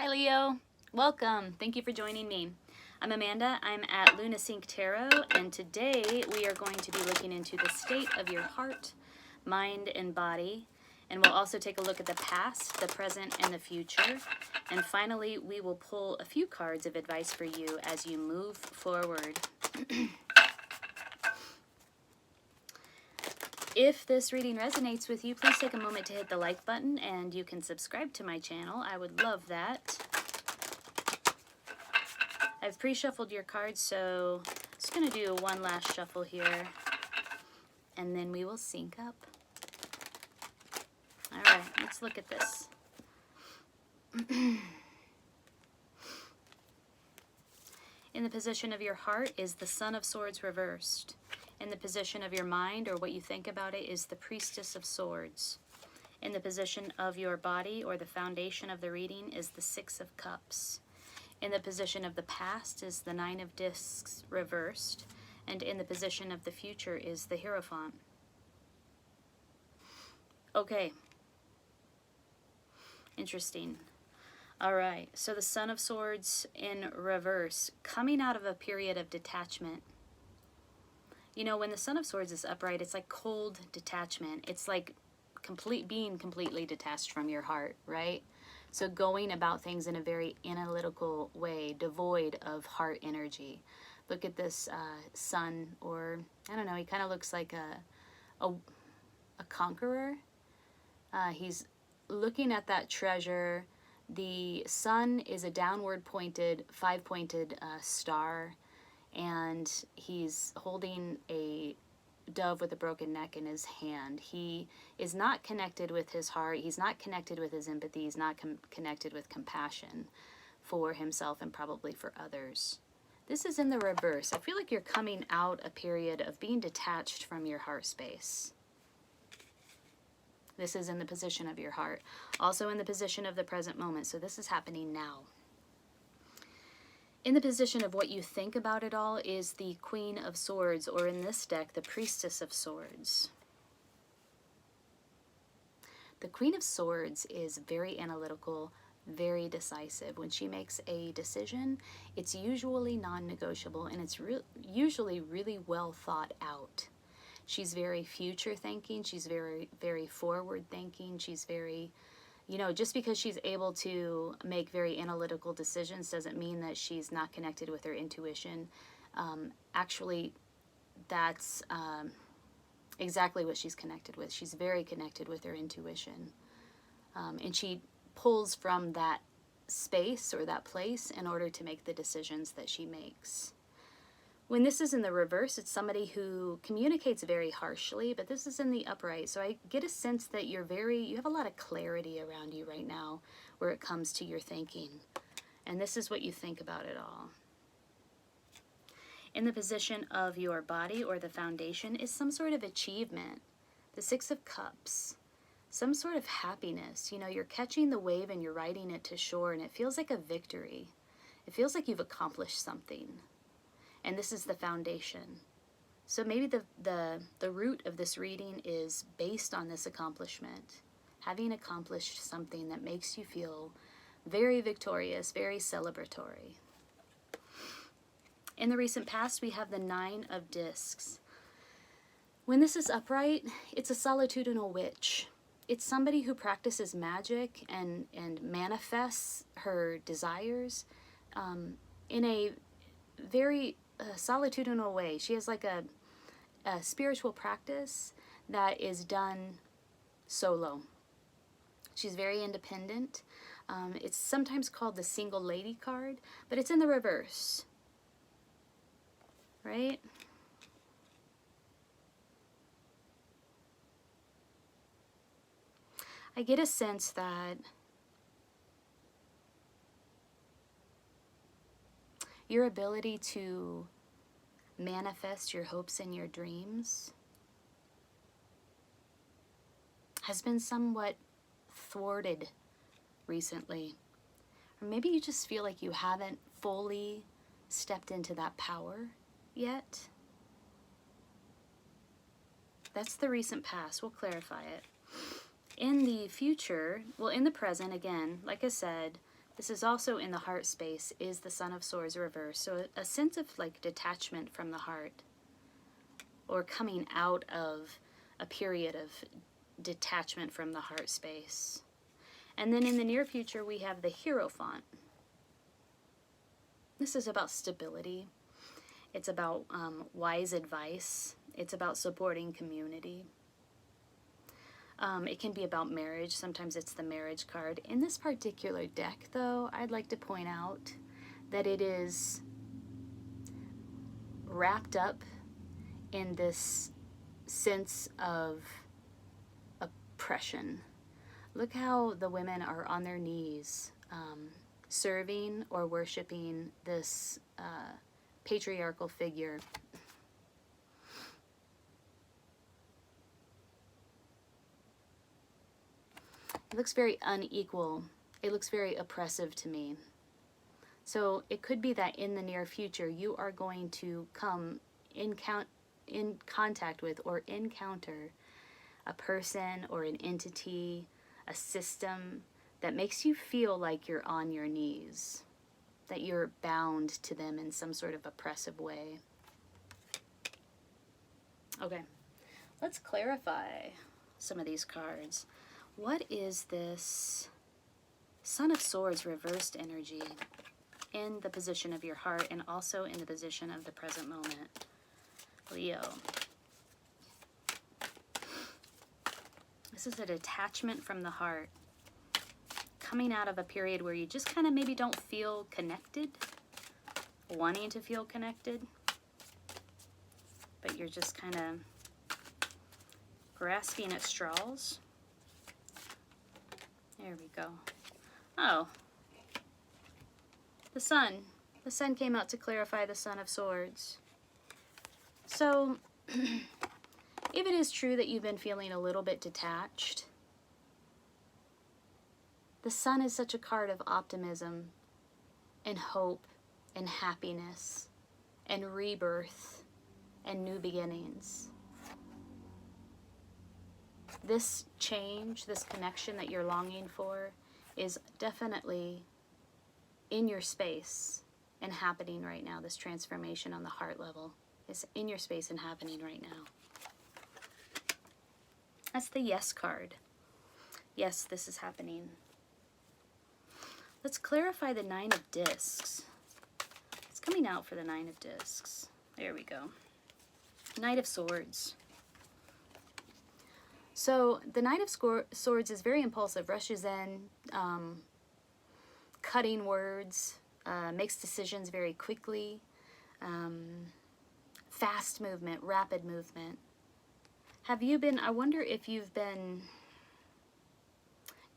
Hi Leo, welcome. Thank you for joining me. I'm Amanda, I'm at LunaSync Tarot, and today we are going to be looking into the state of your heart, mind, and body. And we'll also take a look at the past, the present, and the future. And finally, we will pull a few cards of advice for you as you move forward. If this reading resonates with you, please take a moment to hit the like button, and you can subscribe to my channel. I would love that. I've pre-shuffled your cards, so I'm just going to do one last shuffle here, and then we will sync up. All right, let's look at this. In the position of your heart is the Son of Swords reversed. In the position of your mind, or what you think about it, is the Priestess of Swords. In the position of your body, or the foundation of the reading, is the Six of Cups. In the position of the past is the Nine of Discs reversed. And in the position of the future is the Hierophant. Okay. Interesting. All right, so the Son of Swords in reverse, coming out of a period of detachment. You know, when the Son of Swords is upright, it's like cold detachment. It's like being completely detached from your heart, right? So going about things in a very analytical way, devoid of heart energy. Look at this sun, or I don't know, he kind of looks like a conqueror. He's looking at that treasure. The sun is a downward pointed, five-pointed star, and he's holding a dove with a broken neck in his hand. He is not connected with his heart. He's not connected with his empathy. He's not connected with compassion for himself and probably for others. This is in the reverse. I feel like you're coming out a period of being detached from your heart space. This is in the position of your heart. Also in the position of the present moment. So this is happening now. In the position of what you think about it all is the Queen of Swords, or in this deck, the Priestess of Swords. The Queen of Swords is very analytical, very decisive. When she makes a decision, it's usually non-negotiable, and it's usually really well thought out. She's very future thinking. She's very, very forward thinking. She's very, you know, just because she's able to make very analytical decisions doesn't mean that she's not connected with her intuition. Actually, that's exactly what she's connected with. She's very connected with her intuition. And she pulls from that space or that place in order to make the decisions that she makes. When this is in the reverse, it's somebody who communicates very harshly, but this is in the upright. So I get a sense that you have a lot of clarity around you right now where it comes to your thinking. And this is what you think about it all. In the position of your body, or the foundation, is some sort of achievement. The Six of Cups. Some sort of happiness. You know, you're catching the wave and you're riding it to shore, and it feels like a victory. It feels like you've accomplished something. And this is the foundation. So maybe the root of this reading is based on this accomplishment. Having accomplished something that makes you feel very victorious, very celebratory. In the recent past, we have the Nine of Discs. When this is upright, it's a solitudinal witch. It's somebody who practices magic and manifests her desires in a very solitudinal way. She has like a spiritual practice that is done solo. She's very independent. It's sometimes called the single lady card, but it's in the reverse, right? I get a sense that your ability to manifest your hopes and your dreams has been somewhat thwarted recently. Or maybe you just feel like you haven't fully stepped into that power yet. That's the recent past. We'll clarify it. In the future, well, in the present, again, like I said, This is also in the heart space, is the Son of Swords reversed. So a sense of like detachment from the heart, or coming out of a period of detachment from the heart space. And then in the near future, we have the Hierophant. This is about stability. It's about wise advice. It's about supporting community. It can be about marriage. Sometimes it's the marriage card. In this particular deck, though, I'd like to point out that it is wrapped up in this sense of oppression. Look how the women are on their knees, serving or worshiping this patriarchal figure. It looks very unequal. It looks very oppressive to me. So it could be that in the near future you are going to come in contact with or encounter a person or an entity, a system that makes you feel like you're on your knees, that you're bound to them in some sort of oppressive way. Okay, let's clarify some of these cards. What is this Son of Swords reversed energy in the position of your heart and also in the position of the present moment? Leo. This is a detachment from the heart. Coming out of a period where you just kind of maybe don't feel connected, wanting to feel connected, but you're just kind of grasping at straws. There we go. Oh, the Sun. The Sun came out to clarify the Son of Swords. So, if it is true that you've been feeling a little bit detached, the Sun is such a card of optimism and hope and happiness and rebirth and new beginnings. This change, this connection that you're longing for is definitely in your space and happening right now. This transformation on the heart level is in your space and happening right now. That's the Yes card. Yes, this is happening. Let's clarify the Nine of Discs. It's coming out for the Nine of Discs. There we go. Knight of Swords. So the Knight of Swords is very impulsive, rushes in, cutting words, makes decisions very quickly, fast movement, rapid movement. Have you been, I wonder if you've been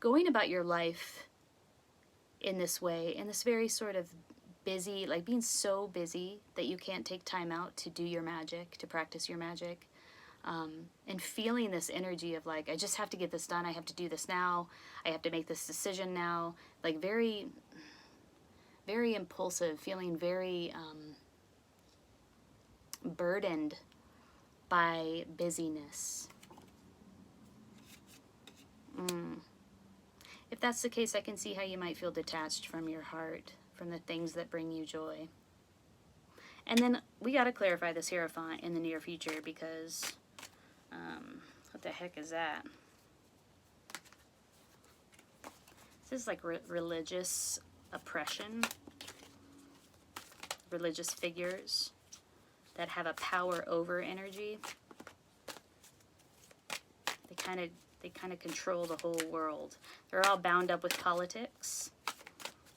going about your life in this way, in this very sort of busy, like being so busy that you can't take time out to do your magic, to practice your magic. And feeling this energy of like, I just have to get this done, I have to do this now, I have to make this decision now, like very, very impulsive, feeling very burdened by busyness. If that's the case, I can see how you might feel detached from your heart, from the things that bring you joy. And then we got to clarify this Hierophant in the near future because what the heck is that? This is like religious oppression, religious figures that have a power over energy. They kind of control the whole world. They're all bound up with politics,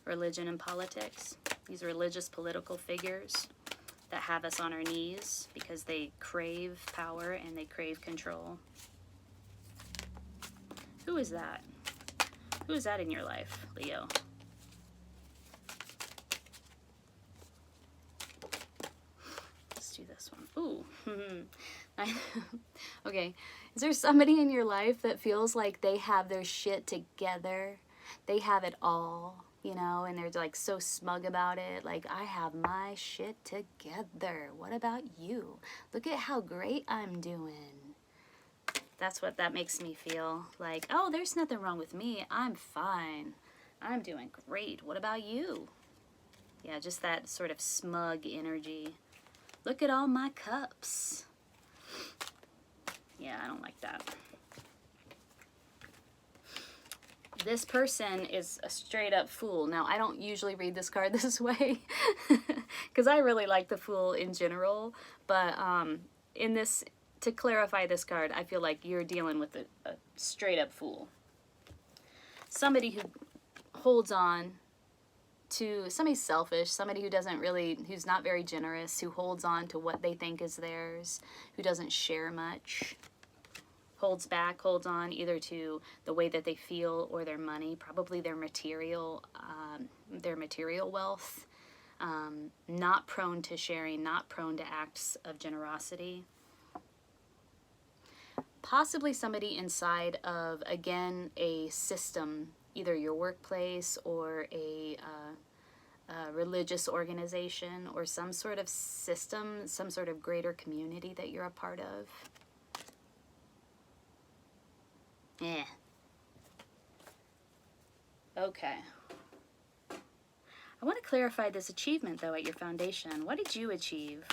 religion and politics. These religious political figures that have us on our knees because they crave power and they crave control. Who is that? Who is that in your life, Leo? Let's do this one. Ooh. Okay. Is there somebody in your life that feels like they have their shit together? They have it all, you know, and they're like so smug about it. Like, I have my shit together. What about you? Look at how great I'm doing. That's what that makes me feel. Like, oh, there's nothing wrong with me. I'm fine. I'm doing great. What about you? Yeah, just that sort of smug energy. Look at all my cups. Yeah, I don't like that. This person is a straight up fool. Now, I don't usually read this card this way because I really like the Fool in general. But in this, to clarify this card, I feel like you're dealing with a straight up fool. Somebody who holds on to, somebody selfish, somebody who doesn't really, who's not very generous, who holds on to what they think is theirs, who doesn't share much. Holds back, holds on either to the way that they feel or their money, probably their material wealth, not prone to sharing, not prone to acts of generosity. Possibly somebody inside of, again, a system, either your workplace or a religious organization or some sort of system, some sort of greater community that you're a part of. Yeah. Okay. I want to clarify this achievement, though, at your foundation. What did you achieve?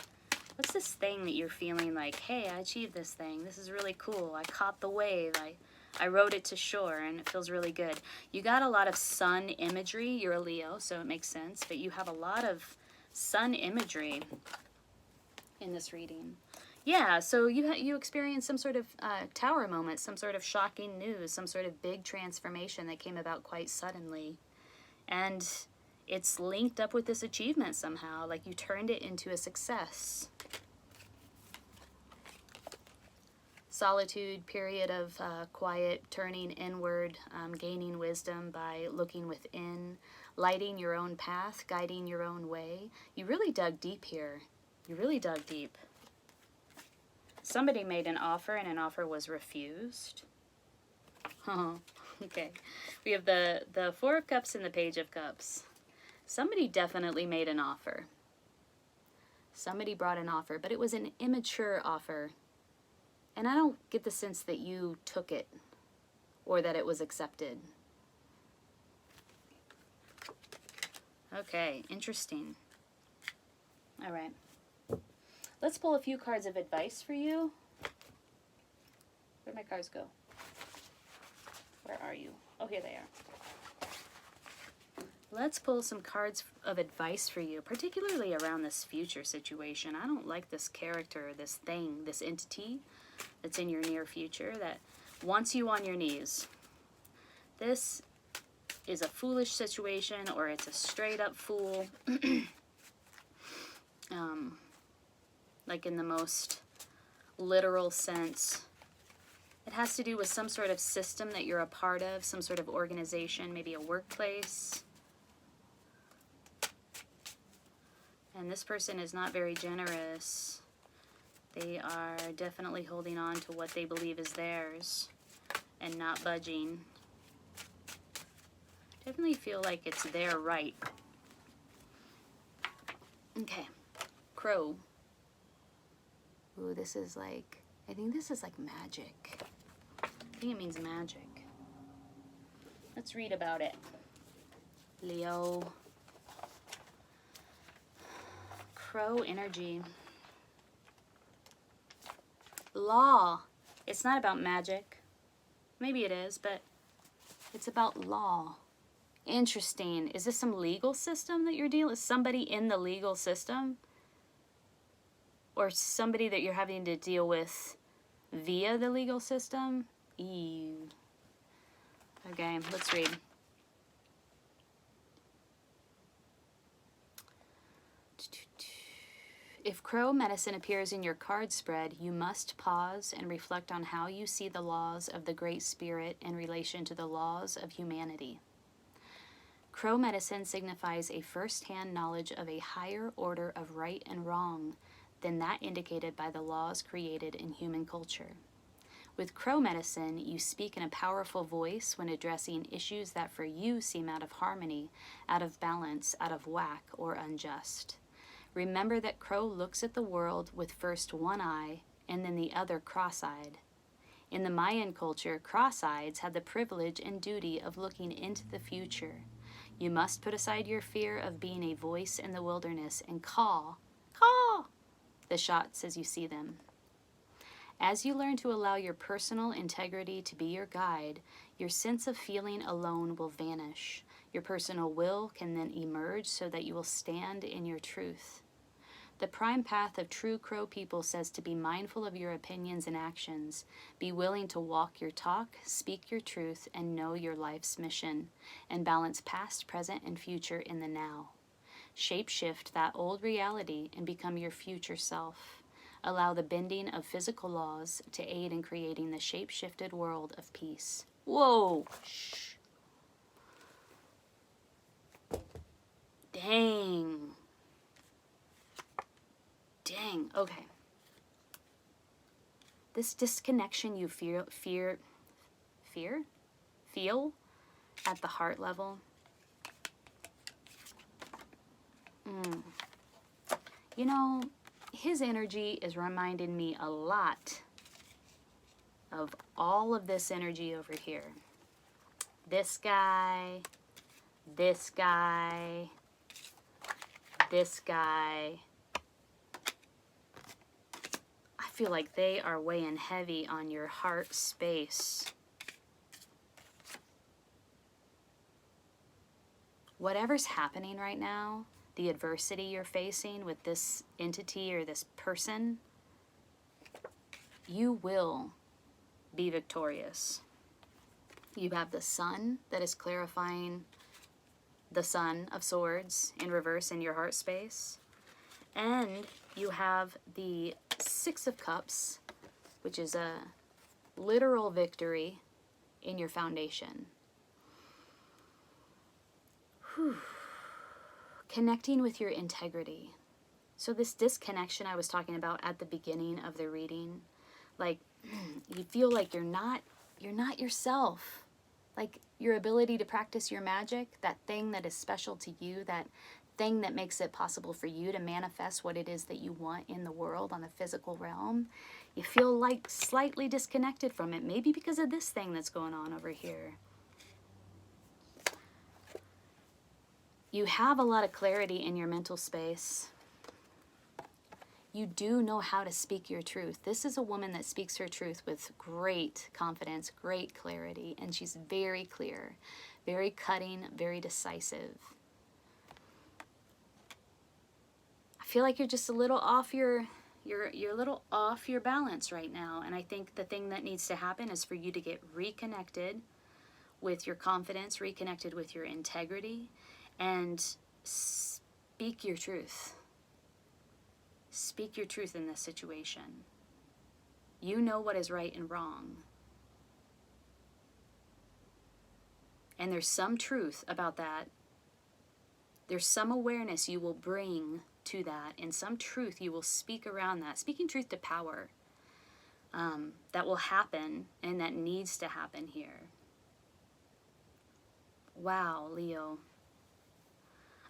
What's this thing that you're feeling like, hey, I achieved this thing. This is really cool. I caught the wave. I rode it to shore, and it feels really good. You got a lot of sun imagery. You're a Leo, so it makes sense. But you have a lot of sun imagery in this reading. Yeah, so you experienced some sort of tower moment, some sort of shocking news, some sort of big transformation that came about quite suddenly. And it's linked up with this achievement somehow, like you turned it into a success. Solitude, period of quiet, turning inward, gaining wisdom by looking within, lighting your own path, guiding your own way. You really dug deep here. You really dug deep. Somebody made an offer and an offer was refused. Oh, okay. We have the Four of Cups and the Page of Cups. Somebody definitely made an offer. Somebody brought an offer, but it was an immature offer. And I don't get the sense that you took it or that it was accepted. Okay, interesting. All right. Let's pull a few cards of advice for you. Where'd my cards go? Where are you? Oh, here they are. Let's pull some cards of advice for you, particularly around this future situation. I don't like this character, this thing, this entity that's in your near future that wants you on your knees. This is a foolish situation, or it's a straight up fool. Like in the most literal sense. It has to do with some sort of system that you're a part of, some sort of organization, maybe a workplace. And this person is not very generous. They are definitely holding on to what they believe is theirs and not budging. Definitely feel like it's their right. Okay, Crow. Ooh, this is like, I think this is like magic. I think it means magic. Let's read about it. Leo. Crow energy. Law. It's not about magic. Maybe it is, but it's about law. Interesting. Is this some legal system that you're dealing with? Somebody in the legal system? Or somebody that you're having to deal with via the legal system? Ew. Okay, let's read. If crow medicine appears in your card spread, you must pause and reflect on how you see the laws of the Great Spirit in relation to the laws of humanity. Crow medicine signifies a first-hand knowledge of a higher order of right and wrong than that indicated by the laws created in human culture. With crow medicine, you speak in a powerful voice when addressing issues that for you seem out of harmony, out of balance, out of whack, or unjust. Remember that crow looks at the world with first one eye and then the other cross-eyed. In the Mayan culture, cross-eyeds had the privilege and duty of looking into the future. You must put aside your fear of being a voice in the wilderness and call the shots as you see them. As you learn to allow your personal integrity to be your guide, your sense of feeling alone will vanish. Your personal will can then emerge so that you will stand in your truth. The prime path of true Crow people says to be mindful of your opinions and actions, be willing to walk your talk, speak your truth, and know your life's mission, and balance past, present, and future in the now. Shape-shift that old reality and become your future self. Allow the bending of physical laws to aid in creating the shape-shifted world of peace. Whoa! Shh. Dang. Dang, okay. This disconnection you feel at the heart level. You know, his energy is reminding me a lot of all of this energy over here. This guy, this guy, this guy. I feel like they are weighing heavy on your heart space. Whatever's happening right now, the adversity you're facing with this entity or this person, you will be victorious. You have the Sun that is clarifying the Sun of Swords in reverse in your heart space. And you have the Six of Cups, which is a literal victory in your foundation. Whew. Connecting with your integrity. So this disconnection I was talking about at the beginning of the reading, like you feel like you're not yourself. Like your ability to practice your magic, that thing that is special to you, that thing that makes it possible for you to manifest what it is that you want in the world on the physical realm, you feel like slightly disconnected from it, maybe because of this thing that's going on over here. You have a lot of clarity in your mental space. You do know how to speak your truth. This is a woman that speaks her truth with great confidence, great clarity, and she's very clear, very cutting, very decisive. I feel like you're just a little off you're a little off your balance right now, and I think the thing that needs to happen is for you to get reconnected with your confidence, reconnected with your integrity, and speak your truth. Speak your truth in this situation. You know what is right and wrong. And there's some truth about that. There's some awareness you will bring to that, and some truth you will speak around that. Speaking truth to power. That will happen, and that needs to happen here. Wow, Leo.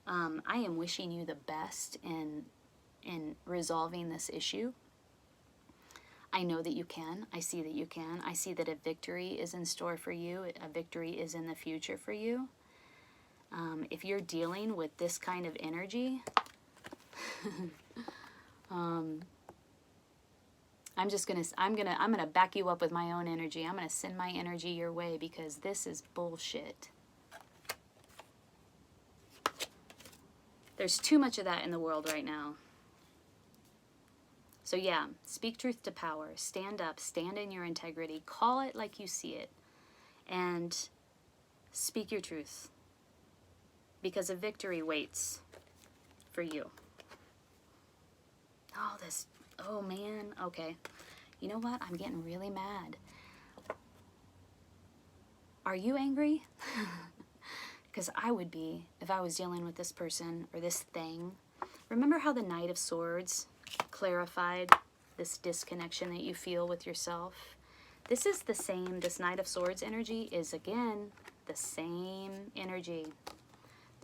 I am wishing you the best in resolving this issue. I know that you can. I see that you can. I see that a victory is in store for you. A victory is in the future for you. If you're dealing with this kind of energy, I'm gonna back you up with my own energy. I'm gonna send my energy your way because this is bullshit. There's too much of that in the world right now. So yeah, speak truth to power. Stand up, stand in your integrity, call it like you see it, and speak your truth. Because a victory waits for you. Oh man, okay. You know what? I'm getting really mad. Are you angry? Because I would be if I was dealing with this person or this thing. Remember how the Knight of Swords clarified this disconnection that you feel with yourself? This is the same. This Knight of Swords energy is, again, the same energy.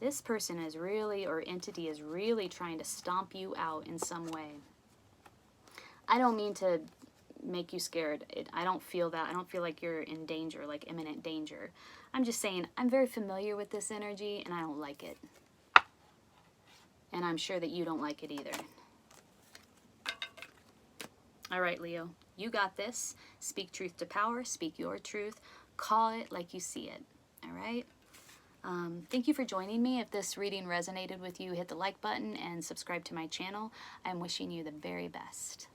This person is really, or entity is really trying to stomp you out in some way. I don't mean to make you scared. I don't feel that. I don't feel like you're in danger, like imminent danger. I'm just saying, I'm very familiar with this energy and I don't like it. And I'm sure that you don't like it either. All right, Leo, you got this. Speak truth to power. Speak your truth. Call it like you see it. All right? Thank you for joining me. If this reading resonated with you, hit the like button and subscribe to my channel. I'm wishing you the very best.